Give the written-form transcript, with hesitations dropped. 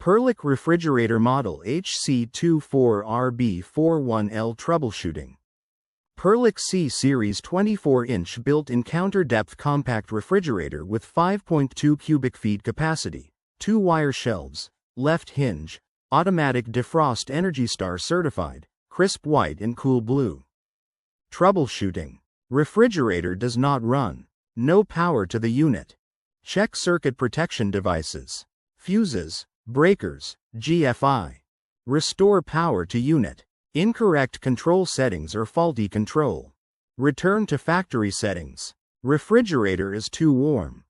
Perlick refrigerator model HC24RB41L troubleshooting. Perlick C-Series 24-inch built-in counter-depth compact refrigerator with 5.2 cubic feet capacity, 2-wire shelves, left hinge, automatic defrost, Energy Star certified, crisp white and cool blue. Troubleshooting. Refrigerator does not run. No power to the unit. Check circuit protection devices. Fuses, breakers, GFI. Restore power to unit. Incorrect control settings or faulty control. Return to factory settings. Refrigerator is too warm.